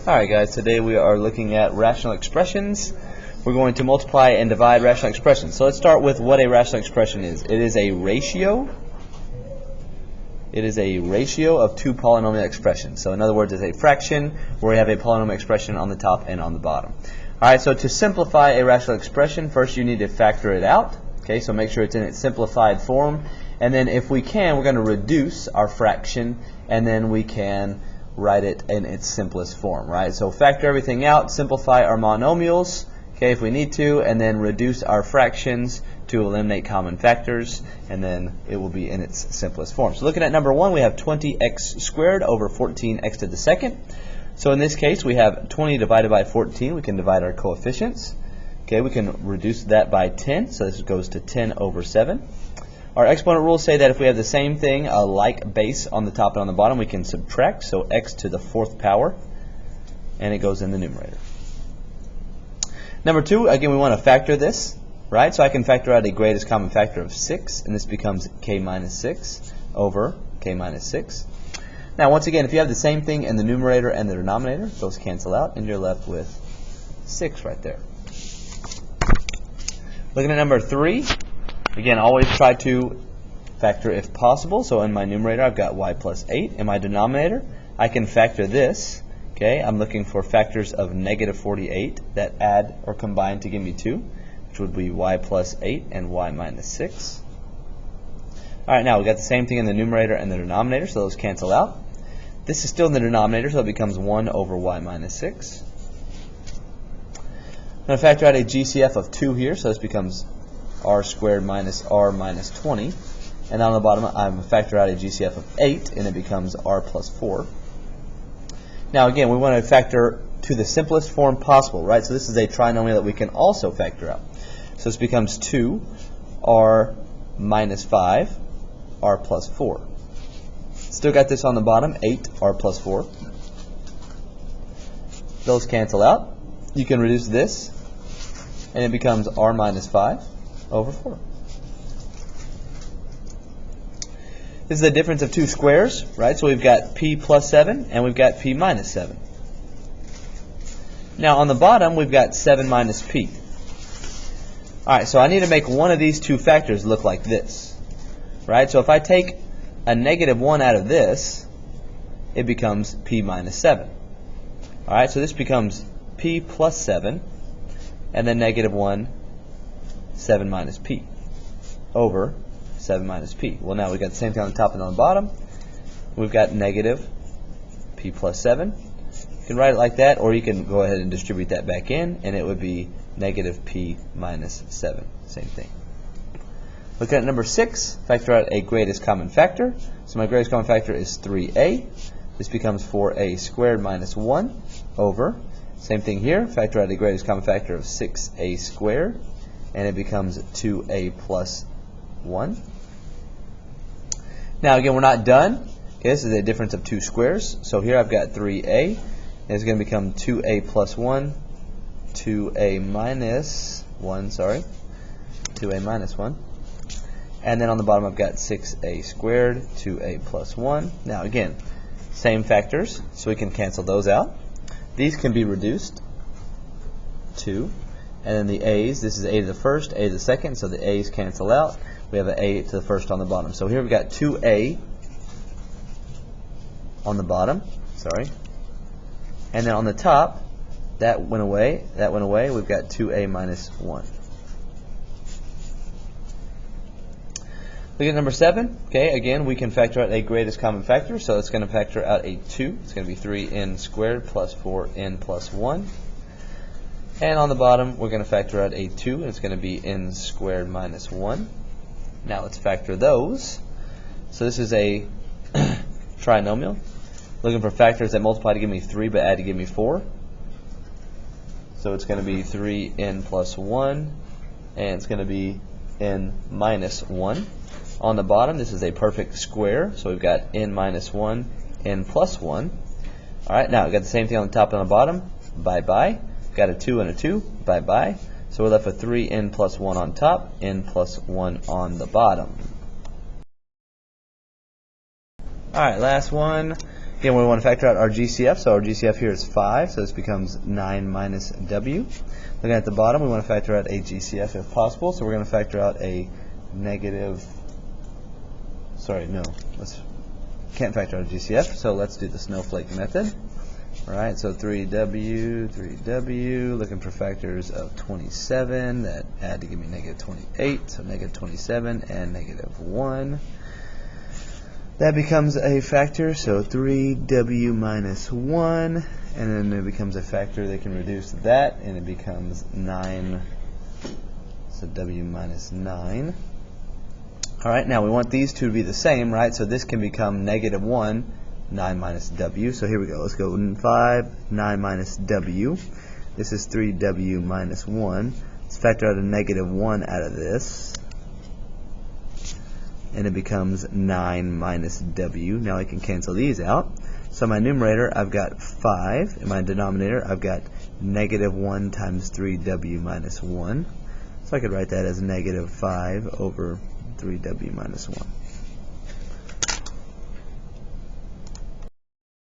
Alright guys, today we are looking at rational expressions. We're going to multiply and divide rational expressions. So let's start with what a rational expression is. It is a ratio. It is a ratio of two polynomial expressions. So in other words, it's a fraction where we have a polynomial expression on the top and on the bottom. Alright, so to simplify a rational expression, first you need to factor it out. Okay, so make sure it's in its simplified form. And then if we can, we're going to reduce our fraction, and then we can write it in its simplest form, right? So factor everything out, simplify our monomials, okay, if we need to, and then reduce our fractions to eliminate common factors, and then it will be in its simplest form. So looking at number 1, we have 20x squared over 14x to the second. So in this case, we have 20 divided by 14. We can divide our coefficients. Okay, we can reduce that by 10, so this goes to 10 over 7. Our exponent rules say that if we have the same thing, a like base on the top and on the bottom, we can subtract, so x to the 4th power, and it goes in the numerator. Number 2, again, we want to factor this, right? So I can factor out a greatest common factor of 6, and this becomes k minus 6 over k minus 6. Now, once again, if you have the same thing in the numerator and the denominator, those cancel out, and you're left with 6 right there. Looking at number 3, again, always try to factor if possible. So in my numerator, I've got y plus 8. In my denominator, I can factor this. Okay, I'm looking for factors of negative 48 that add or combine to give me 2, which would be y plus 8 and y minus 6. All right, now we've got the same thing in the numerator and the denominator, so those cancel out. This is still in the denominator, so it becomes 1 over y minus 6. I'm going to factor out a GCF of 2 here, so this becomes r squared minus r minus 20. And on the bottom, I'm going to factor out a GCF of 8, and it becomes r plus 4. Now again, we want to factor to the simplest form possible, right? So this is a trinomial that we can also factor out. So this becomes 2 r minus 5, r plus 4. Still got this on the bottom, 8 r plus 4. Those cancel out. You can reduce this, and it becomes r minus 5 over 4. This is the difference of two squares, right? So we've got p plus 7 and we've got p minus 7. Now on the bottom we've got 7 minus p. Alright, so I need to make one of these two factors look like this, right? So if I take a negative 1 out of this, it becomes p minus 7. Alright, so this becomes p plus 7 and then negative 1, 7 minus p over 7 minus p. Well, now we've got the same thing on the top and on the bottom. We've got negative p plus 7. You can write it like that, or you can go ahead and distribute that back in, and it would be negative p minus 7. Same thing. Looking at number 6, factor out a greatest common factor. So my greatest common factor is 3a. This becomes 4a squared minus 1 over, same thing here, factor out a greatest common factor of 6a squared, and it becomes 2a plus 1. Now again, we're not done. Okay, this is a difference of two squares. So here I've got 3a, and it's going to become 2a plus 1, 2a minus 1, 2a minus 1. And then on the bottom I've got 6a squared, 2a plus 1. Now again, same factors, so we can cancel those out. These can be reduced to, and then the a's, this is a to the first, a to the second, so the a's cancel out. We have an a to the first on the bottom. So here we've got 2a on the bottom, and then on the top, that went away, we've got 2a minus 1. Look at number 7. Okay, again, we can factor out a greatest common factor, so it's going to factor out a 2. It's going to be 3n squared plus 4n plus 1. And on the bottom, we're going to factor out a 2, and it's going to be n squared minus 1. Now let's factor those. So this is a trinomial. Looking for factors that multiply to give me 3 but add to give me 4. So it's going to be 3n plus 1, and it's going to be n minus 1. On the bottom, this is a perfect square, so we've got n minus 1, n plus 1. Alright, now we've got the same thing on the top and on the bottom. Bye-bye. We've got a 2 and a 2. Bye-bye. So we're left with 3n plus 1 on top, n plus 1 on the bottom. Alright, last one. Again, we want to factor out our GCF, so our GCF here is 5, so this becomes 9 minus W. Looking at the bottom, we want to factor out a GCF if possible, so we're going to factor out a negative, can't factor out a GCF, so let's do the snowflake method. Alright, so 3W, looking for factors of 27 that add to give me negative 28, so negative 27 and negative 1. That becomes a factor, so 3W minus 1, and then it becomes a factor that can reduce that, and it becomes 9, so W minus 9. Alright, now we want these two to be the same, right? So this can become negative 1, 9 minus W. So here we go. Let's go 5, 9 minus W. This is 3W minus 1. Let's factor out a negative 1 out of this. And it becomes 9 minus W. Now I can cancel these out. So in my numerator, I've got 5. In my denominator, I've got negative 1 times 3W minus 1. So I could write that as negative 5 over 3W minus 1.